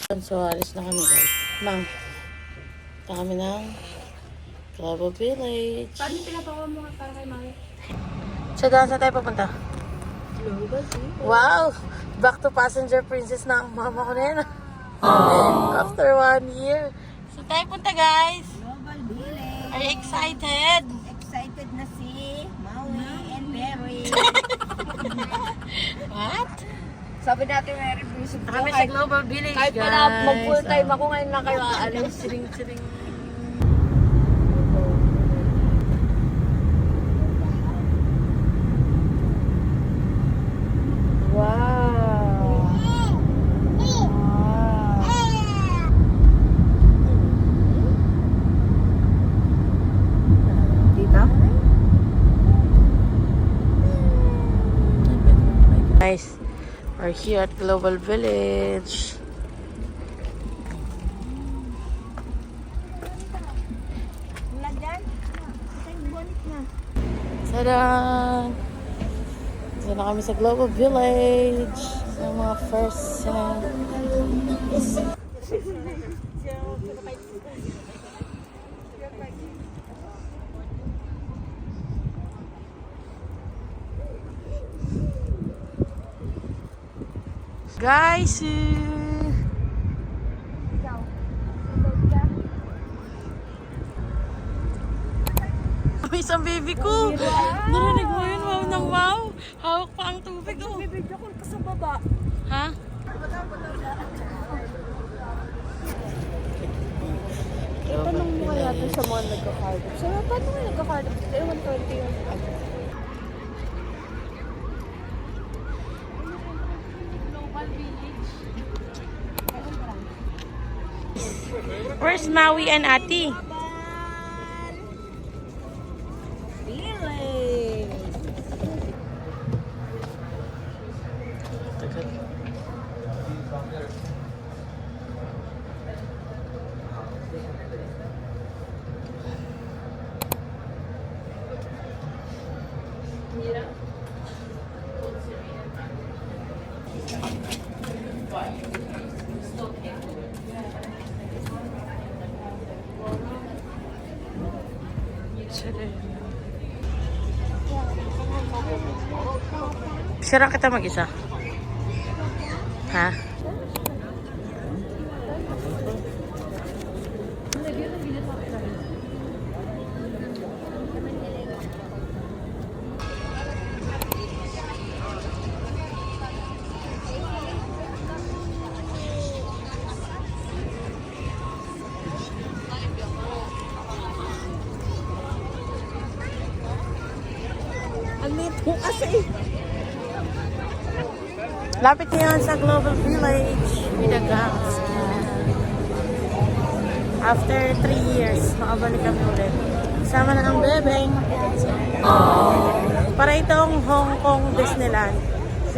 So, alis na kami guys. Mang, kami ng Global Village. Paano pinapawa mo nga para kay Mami? So, saan tayo papunta? Global Village. Wow! Back to passenger princess na ang mama ko na yan. After 1 year. So, tayo punta guys. Global Village. Are you excited? Excited na si Maui and Mary. What? Sabi natin Mary, busog ko. Kami sa Global Village Kahit guys. pala mag-full time ako ngayon na kayo aalis. Siring-siring. Wow. Tita? Nice. We're here at Global Village. Wala dyan? Ito yung bonnet na. Tada! Dito na kami sa Global Village. Yung mga first guys! May isang baby ko! Narinig mo yun? Wow ng wow! Hawak pa ang tubig oh! Bibigyan ko pa sa baba. Ha? Itanong mo kaya ito sa mga nagka-cardip. So, paano nga nagka-cardip? Eh, 120 yun. Where's Maui and Ati? Village. Sarang kita mag-isa? Ha? Ang lit mo kasi. Lapit ngayon sa Global Village. Midagas. After 3 years, makabalik kami ulit. Sama na ang bebeng. Para itong Hong Kong Disneyland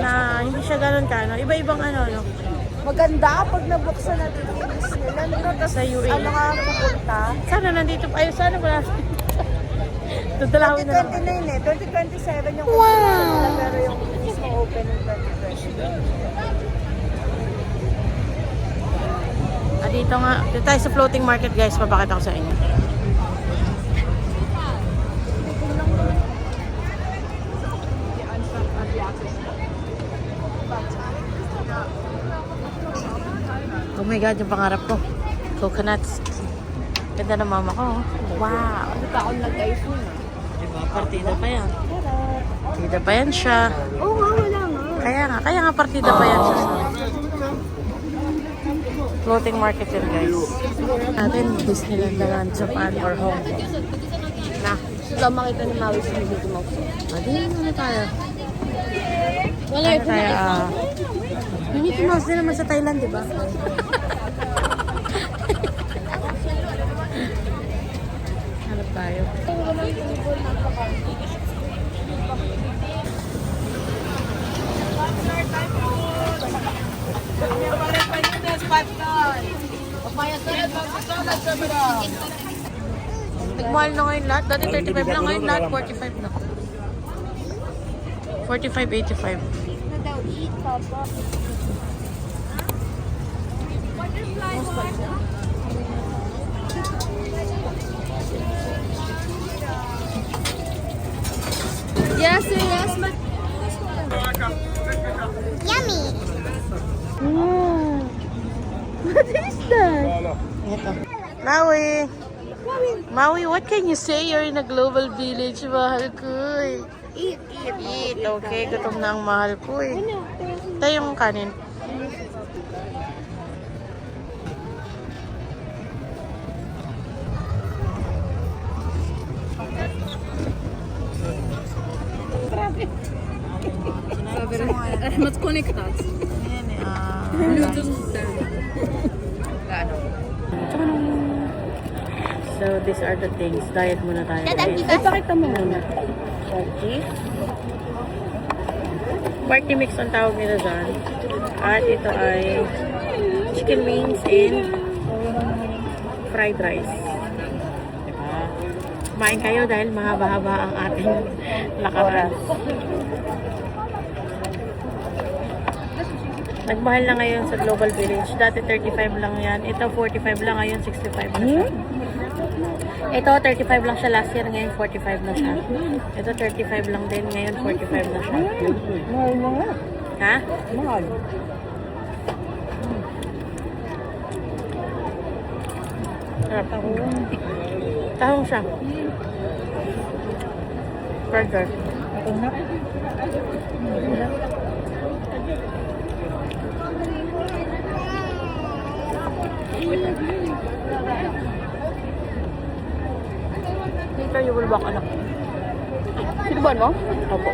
na hindi siya ganun kano. Iba-ibang ano, no? Maganda pag nabuksan natin yung Disneyland. Sa UAE. Ano nga pupunta? Sana nandito pa. Ay, sana wala. Tudalawin na lang. 2029 eh. 2027 yung open nila, pero yung mismo open ng 2020. Dito nga. Dito tayo sa floating market guys. Papakita ko sa inyo. Oh my God, yung pangarap ko. Coconuts. Ganda ng mama ko. Oh. Wow. Ano pa ako nag-iPhone ah? Diba? Partida pa yan. Partida pa yan siya. Oo nga, wala nga. Kaya nga partida pa yan siya. Floating market yan guys. Natin, Disneyland na lang, Japan or Hong Kong. Na. Gusto makita ni Maui sa Mickey Mouse. Adi, ano tayo? Wala Ano tayo? May Mickey Mouse din naman sa Thailand, di ba? Hanap tayo. Nagmahal na ngayon lahat. Dati 35 lang, ngayon lahat 45 na. 45.85. Na daw eat, papa. Yes, yes, but... Yummy. Wow. What is that? Ito. Maui. Maui, what can you say? You're in a global village, mahal ko eh. Eat. Eat, okay. Gutom na ang mahal ko eh. Ito yung kanin. Mas connected. Ayan eh. So, these are the things. Diet muna tayo. guys. Ay, pakita mo muna. Party mix ang tawag nila dyan. At ito ay chicken wings and fried rice. Diba? Kumain kayo dahil mahaba-haba ang ating lakaran. Nagmahal na ngayon sa Global Village. Dati 35 lang yan. Ito 45 lang. Ngayon 65 na siya. Ito 35 lang siya last year. Ngayon 45 na siya. Ito 35 lang din. Ngayon 45 na siya. Mahal mo nga. Ha? Mahal. Sarap. Tahong siya. Burger. Ito na. Dito you will walk anak. Sinubuan mo? Opo.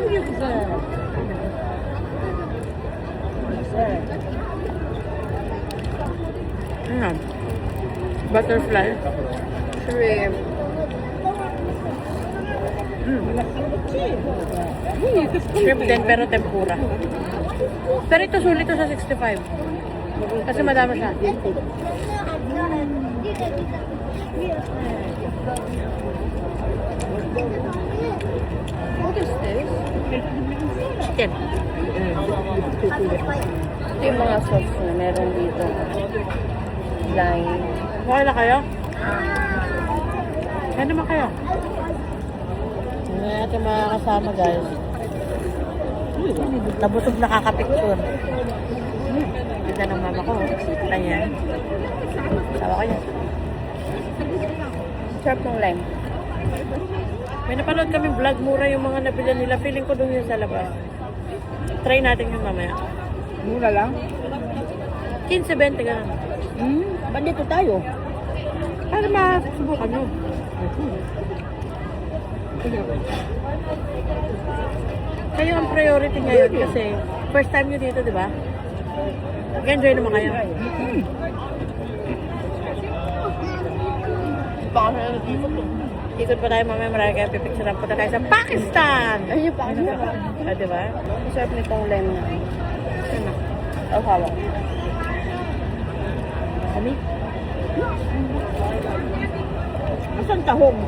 Ayan. Butterfly. Shrimp. Shrimp din pero tempura. Pero ito sulit to sa 65. Kasi madami siya. What is this? Chicken. Ito yung mga sauce na meron dito. Lime. Okay na kayo? Kaya naman kayo. Ano yung ating mga kasama guys? Nabusog nakakapicture. Ganda ng mama ko. Kita niya. Sawa ko yan. Sarap ng lime. May napanood kami vlog, mura yung mga nabila nila. Feeling ko doon yun sa labas. Try natin yung mamaya. Mura lang? 15-20 ganun. Ba't dito tayo? Para masubukan nyo. Kayo ang priority ngayon kasi first time nyo dito, di ba? Mag-enjoy naman kayo. Baka na dito. Ikot pa tayo mamaya, marami kayo pipicturean. Punta tayo sa Pakistan! Ay, yung Pakistan. Ah, di ba? Masarap nitong lime na. Ano? Ang hawak. Kami? Asan tahong?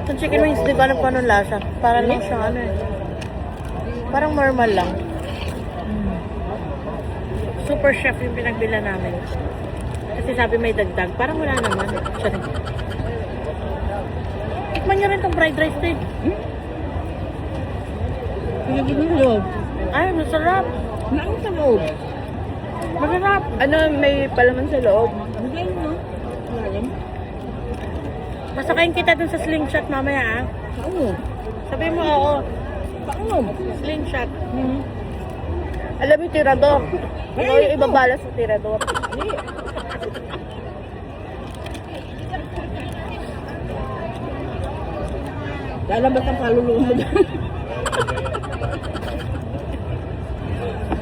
Itong chicken wings, di ko alam kung anong lasa. Parang lang siyang ano eh. Parang normal lang. Super chef yung pinagbila namin. Kasi sabi may dagdag. Parang wala naman. Sorry. Tikman nyo rin itong fried rice din. Pinagin mo yung loob. Ay, masarap. Naang sa loob. Masarap. Ano, may palaman sa loob? Hindi mo. Masakayin kita dun sa slingshot mamaya ah. Oo. Sabi mo oo. Paano? Slingshot. Alam mo yung tirador. Ikaw yung ibabala sa tirador. Lalabas ang kaluluwa mo dyan.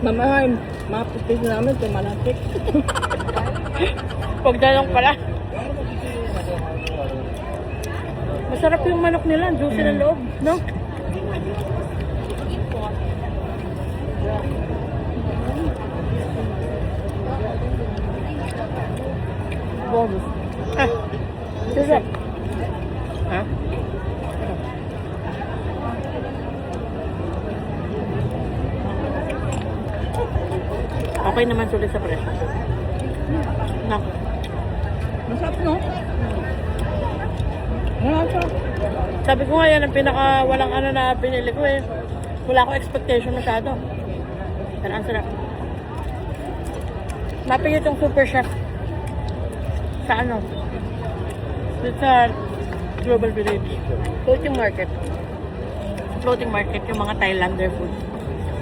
Mamahan, mga putis namin, tumalapit. Pagdalong pala. Masarap yung manok nila. Juicy na loob. No? Bonus. Ah. Sarap. Ha? Okay naman sulit sa presyo. Nak. Masarap, no? Masarap. Sabi ko nga yan, ang pinaka walang ano na pinili ko eh. Wala akong expectation masyado. Pero ang sarap. Mapigit yung super chef. Sa ano? Dito sa Global Village. Floating market. Floating market yung mga Thailander food.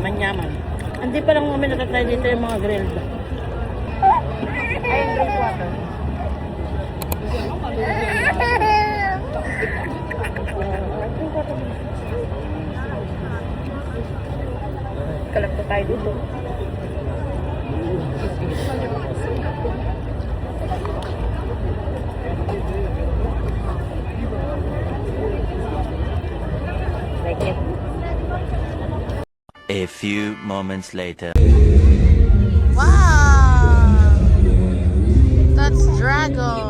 Manyaman. Hindi pa lang kami natatry dito yung mga grilled. Ayun, drink water. Kalap ko tayo dito. Like it. A few moments later. Wow! That's dragon!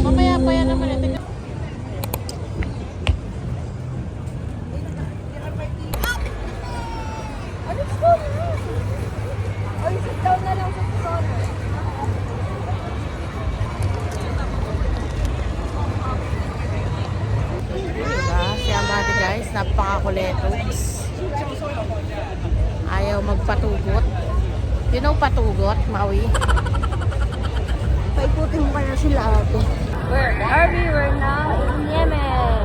Mamaya pa yan naman eh. Tingnan. Ano ito? Ay, sit down na lang sa corner. Diba? Si Amati guys, napakakuletos. Ayaw magpatugot. You know patugot, Maui? Paikutin mo kaya sila ate. Where are we? We're now in Yemen.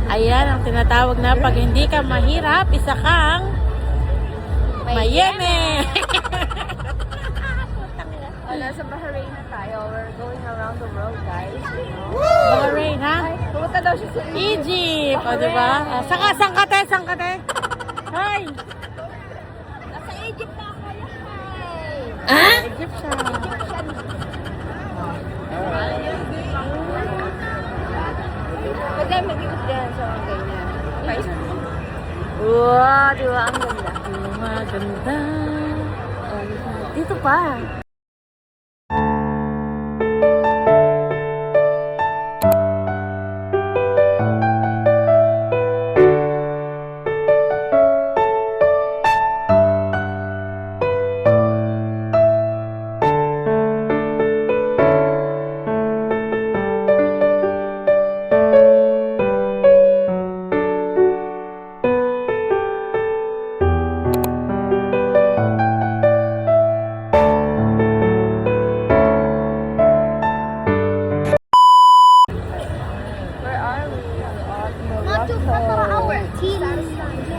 Ayan ang tinatawag na pag hindi ka mahirap, isa kang Mayeme! Nasa Bahrain na tayo. We're going around the world, guys. Bahrain, ha? Pumunta daw siya sa Egypt! O, diba? Saan ka, te? Saan ka, te? Hi! Nasa Egypt na ako. Yay! Ah? Egypt siya. Pagka mag-iwas din sa mga ganyan. Wow, di ba? Ang ganda. Maganda. Dito pa.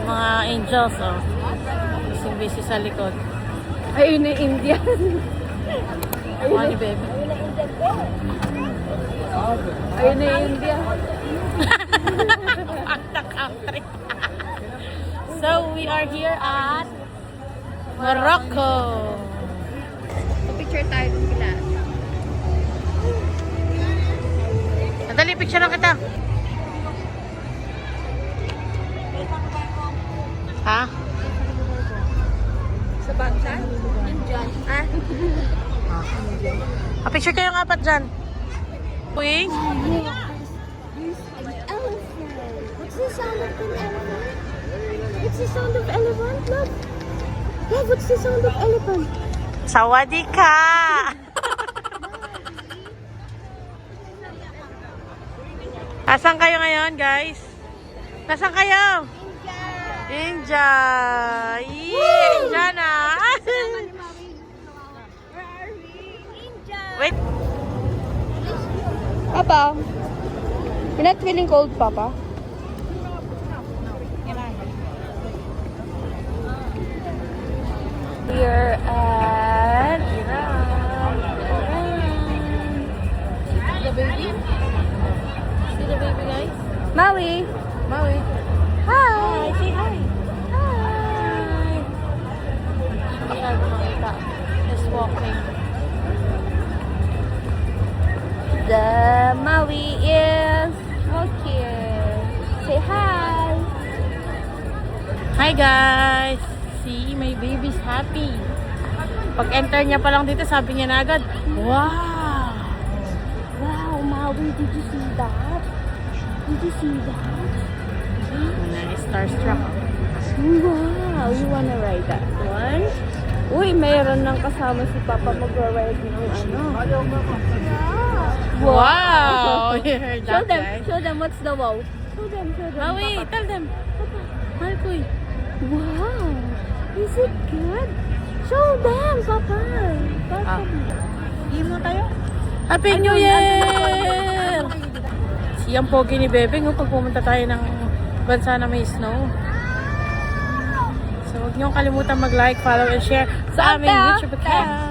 Mga angels, oh. Busy sa likod. Ayun na India. Ano ni baby? Ayun na India. The country. So, we are here at Morocco. Picture tayo ng kila. Nadali, picture lang kita. Ha? Sa Baghdad? Indian. Ah? Picture kayo ng apat dyan. Uy? What's the sound of an elephant? What's the sound of elephant? Look. Yeah, what's the sound of elephant? Sawadee ka! Nasaan kayo ngayon, guys? Nasaan kayo? India! Yee! India na! Wait! Papa, you're not feeling cold, Papa? We're at See the baby? See the baby, guys? Maui. Maui. Hi. Say hi. Hi. Masyado makita. Just walking. The Maui is okay. Say hi. Hi guys! See, my baby's happy. Pag enter niya pa lang dito, sabi niya na agad, wow! Wow, Maui, did you see that? Did you see that? Starstruck. Wow! You wanna ride that one? Uy, mayroon nang kasama si Papa mag-ride ng ano. Wow! You heard Show that, them, guys? show them what's the wow. Show them, Maui, Papa. tell them. Mahal ko eh. Wow! Is it good? Show them, Papa. Papa. Imo tayo? Happy New Year! Siyang pogi ni Bebeng, pag pumunta tayo ng bansa na may snow. So, huwag niyong kalimutan mag-like, follow, and share sa aming YouTube account.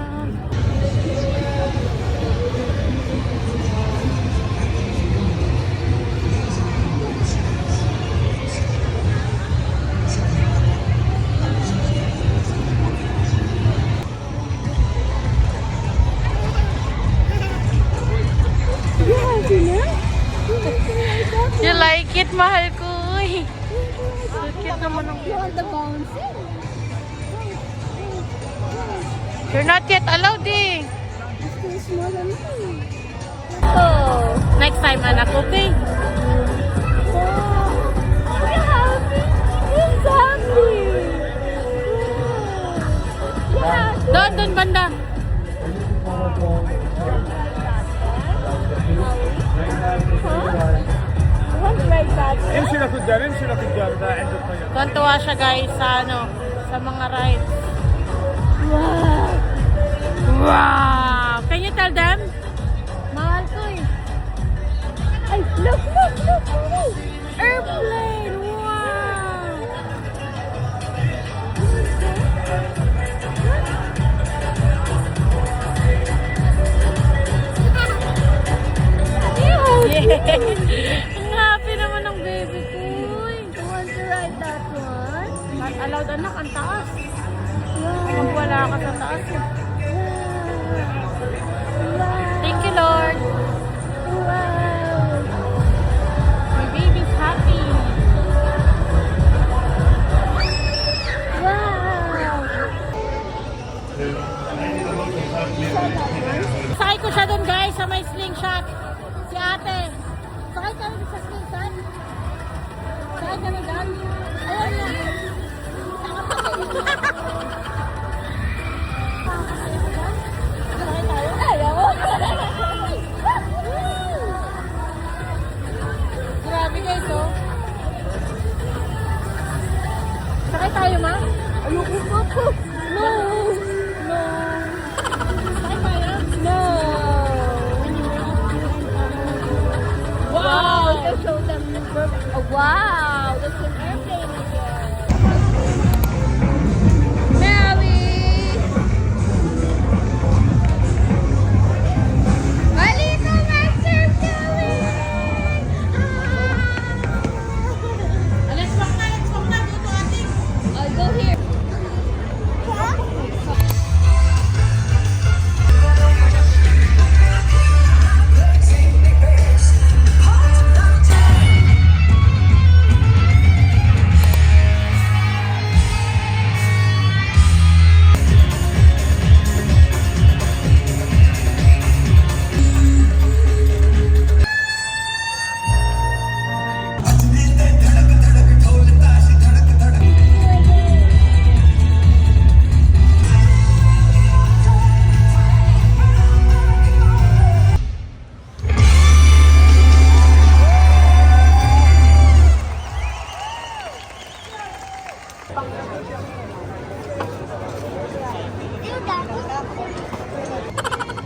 You like it, mahal ko. So cute naman ang... You want the bouncing? You're not yet allowed eh. It's too small on me. Oh. Next time, anak, okay? Wow. Are you happy? He's happy. Wow. Yeah. Doon banda. امشي لقدام امشي لقدام ده عند الطيارة. Tuwan-tuwa siya guys sa sa mga rides. Wow. Wow! Can you tell them? Mahal ko eh. Ay, look. Airplane! Wow! Yeah! Ang happy naman ng baby ko. You want to ride that one? Not allowed anak, ang taas. Wow. Pag wala ka sa taas. eh. Wow. Thank you, Lord. Wow. My baby's happy. Wow. Sakay ko siya doon guys sa may slingshot. Si ate. Sakay kami sa slingshot. Sakay kami doon. Ayun na. Sakay tayo. Ayaw. Grabe guys oh. Sakay tayo ma? Ayoko pa po. No. No. Sakay tayo? No. Wow! Just show them the bird. Oh, wow. That's an airplane again. Mary. Halika, Master Kelly. Let's walk na. Dito ating. I'll go here.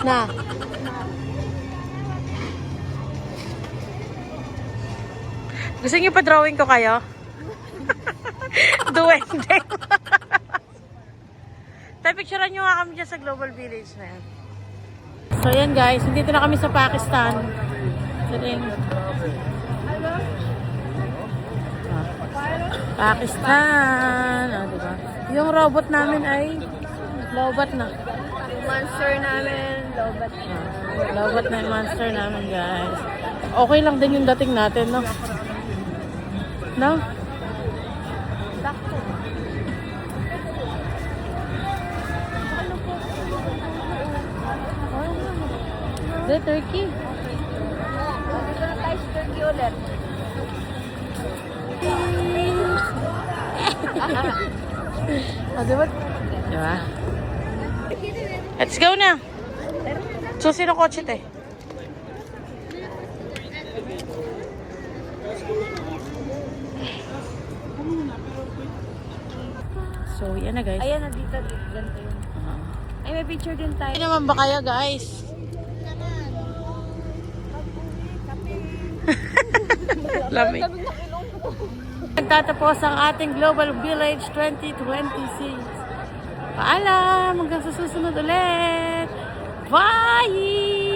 Na. Gusto niyo pa drawing ko kayo? Duwende. Tayo picturean nyo nga kami dyan sa Global Village na yan. So yan guys, dito na kami sa Pakistan. So din. Pakistan. Diba? Yung robot namin ay lobat na. Monster namin, lobat na. Lobat na yung monster namin, guys. Okay lang din yung dating natin, no? No? Sakto. The turkey. Dito na tayo sa Turkey ulit. Diba? Diba? Let's go na. Susi ng kotse, te. So, yan na guys. Ayan na dito. Ganito yun. Ay, may picture din tayo. Hindi naman ba kaya guys? Lamig. Nagtatapos ang ating Global Village 2026. Paalam! Hanggang sa susunod ulit! Bye!